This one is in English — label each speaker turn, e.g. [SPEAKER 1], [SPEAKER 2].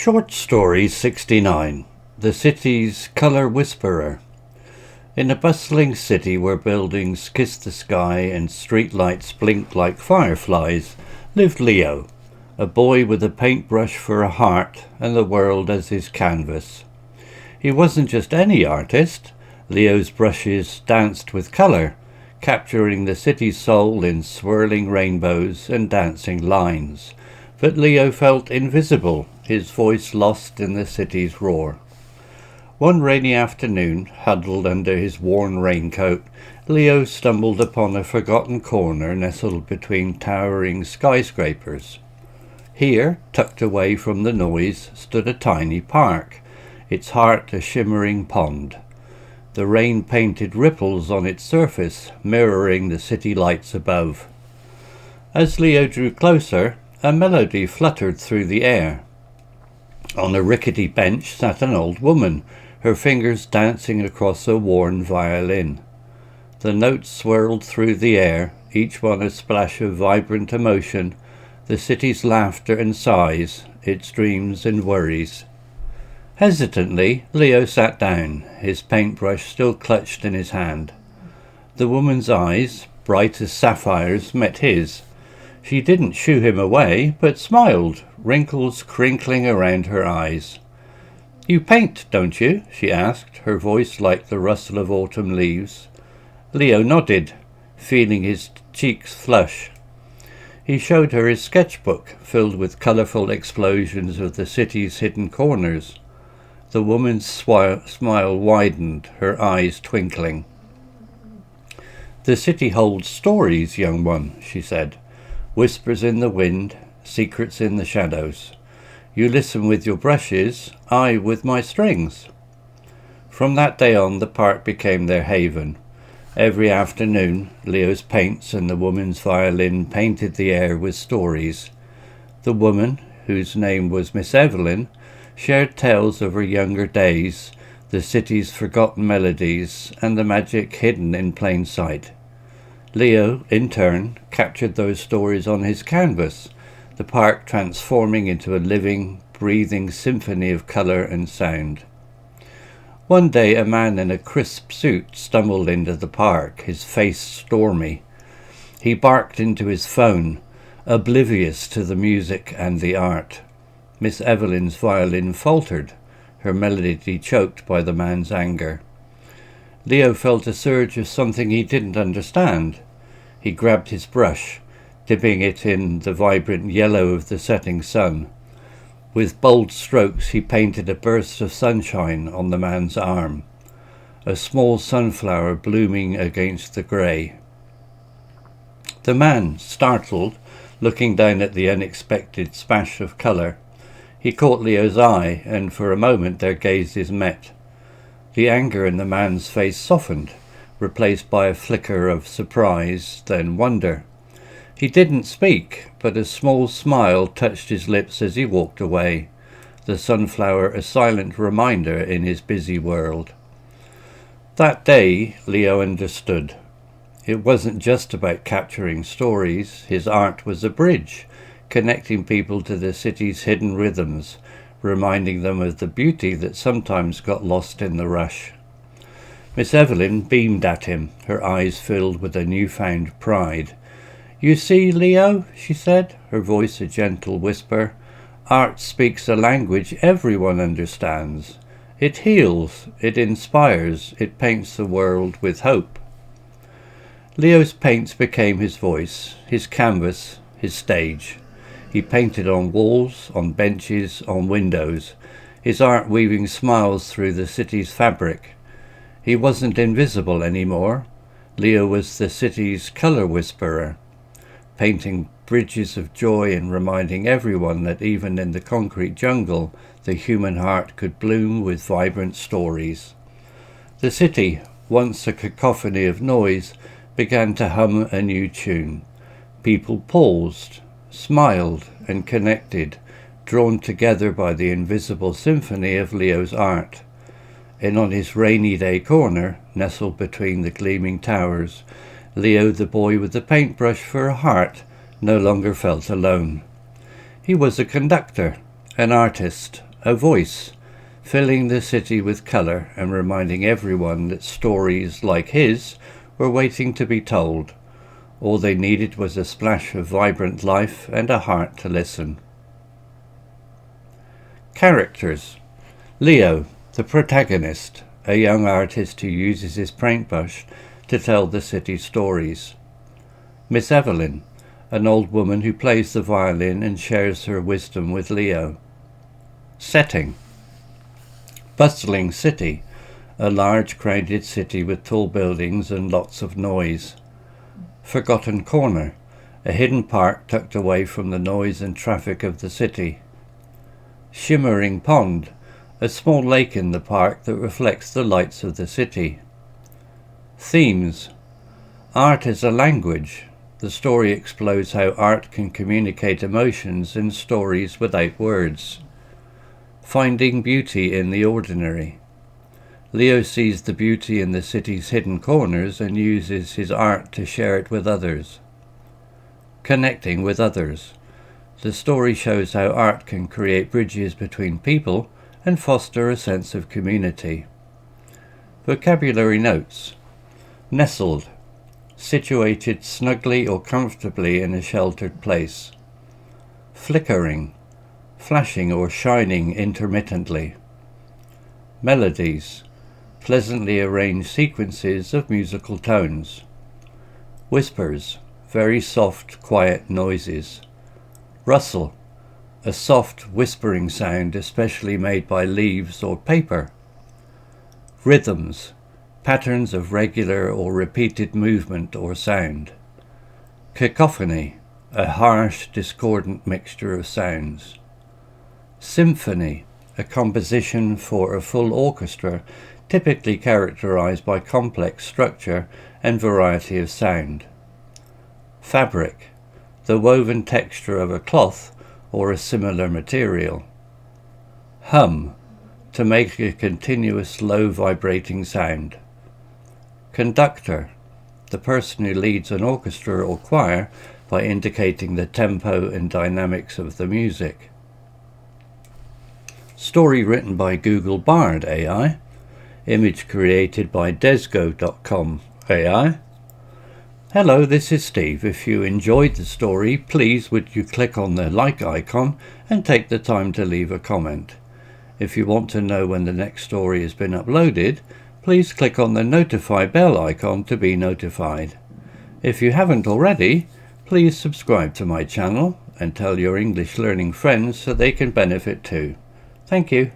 [SPEAKER 1] Short Story 69. The City's Colour Whisperer. In a bustling city where buildings kiss the sky and streetlights blink like fireflies, lived Leo, a boy with a paintbrush for a heart and the world as his canvas. He wasn't just any artist. Leo's brushes danced with colour, capturing the city's soul in swirling rainbows and dancing lines. But Leo felt invisible, his voice lost in the city's roar. One rainy afternoon, huddled under his worn raincoat, Leo stumbled upon a forgotten corner nestled between towering skyscrapers. Here, tucked away from the noise, stood a tiny park, its heart a shimmering pond. The rain painted ripples on its surface, mirroring the city lights above. As Leo drew closer, a melody fluttered through the air. On a rickety bench sat an old woman, her fingers dancing across a worn violin. The notes swirled through the air, each one a splash of vibrant emotion, the city's laughter and sighs, its dreams and worries. Hesitantly, Leo sat down, his paintbrush still clutched in his hand. The woman's eyes, bright as sapphires, met his. She didn't shoo him away, but smiled, wrinkles crinkling around her eyes. "You paint, don't you?" she asked, her voice like the rustle of autumn leaves. Leo nodded, feeling his cheeks flush. He showed her his sketchbook, filled with colourful explosions of the city's hidden corners. The woman's smile widened, her eyes twinkling. "The city holds stories, young one," she said. "Whispers in the wind, secrets in the shadows. You listen with your brushes, I with my strings." From that day on, the park became their haven. Every afternoon, Leo's paints and the woman's violin painted the air with stories. The woman, whose name was Miss Evelyn, shared tales of her younger days, the city's forgotten melodies, and the magic hidden in plain sight. Leo, in turn, captured those stories on his canvas, the park transforming into a living, breathing symphony of colour and sound. One day a man in a crisp suit stumbled into the park, his face stormy. He barked into his phone, oblivious to the music and the art. Miss Evelyn's violin faltered, her melody choked by the man's anger. Leo felt a surge of something he didn't understand. He grabbed his brush, dipping it in the vibrant yellow of the setting sun. With bold strokes he painted a burst of sunshine on the man's arm, a small sunflower blooming against the grey. The man, startled, looking down at the unexpected splash of colour, he caught Leo's eye, and for a moment their gazes met. The anger in the man's face softened, replaced by a flicker of surprise, then wonder. He didn't speak, but a small smile touched his lips as he walked away, the sunflower a silent reminder in his busy world. That day, Leo understood. It wasn't just about capturing stories. His art was a bridge, connecting people to the city's hidden rhythms, reminding them of the beauty that sometimes got lost in the rush. Miss Evelyn beamed at him, her eyes filled with a newfound pride. "You see, Leo," she said, her voice a gentle whisper, "art speaks a language everyone understands. It heals, it inspires, it paints the world with hope." Leo's paints became his voice, his canvas, his stage. He painted on walls, on benches, on windows, his art weaving smiles through the city's fabric. He wasn't invisible anymore. Leo was the city's colour whisperer, painting bridges of joy and reminding everyone that even in the concrete jungle, the human heart could bloom with vibrant stories. The city, once a cacophony of noise, began to hum a new tune. People paused, smiled, and connected, drawn together by the invisible symphony of Leo's art. And on his rainy day corner, nestled between the gleaming towers, Leo, the boy with the paintbrush for a heart, no longer felt alone. He was a conductor, an artist, a voice, filling the city with colour and reminding everyone that stories like his were waiting to be told. All they needed was a splash of vibrant life and a heart to listen. Characters. Leo, the protagonist, a young artist who uses his paintbrush to tell the city's stories. Miss Evelyn, an old woman who plays the violin and shares her wisdom with Leo. Setting. Bustling city, a large crowded city with tall buildings and lots of noise. Forgotten corner, a hidden park tucked away from the noise and traffic of the city. Shimmering pond, a small lake in the park that reflects the lights of the city. Themes. Art is a language. The story explores how art can communicate emotions in stories without words. Finding beauty in the ordinary. Leo sees the beauty in the city's hidden corners and uses his art to share it with others. Connecting with others. The story shows how art can create bridges between people and foster a sense of community. Vocabulary notes. Nestled. Situated snugly or comfortably in a sheltered place. Flickering. Flashing or shining intermittently. Melodies. Pleasantly arranged sequences of musical tones. Whispers. Very soft, quiet noises. Rustle. A soft whispering sound especially made by leaves or paper. Rhythms. Patterns of regular or repeated movement or sound. Cacophony. A harsh, discordant mixture of sounds. Symphony. A composition for a full orchestra, typically characterized by complex structure and variety of sound. Fabric. The woven texture of a cloth or a similar material. Hum. To make a continuous low vibrating sound. Conductor. The person who leads an orchestra or choir by indicating the tempo and dynamics of the music. Story written by Google Bard AI. Image created by desgo.com AI. Hello, this is Steve. If you enjoyed the story, please would you click on the like icon and take the time to leave a comment. If you want to know when the next story has been uploaded, please click on the notify bell icon to be notified. If you haven't already, please subscribe to my channel and tell your English learning friends so they can benefit too. Thank you.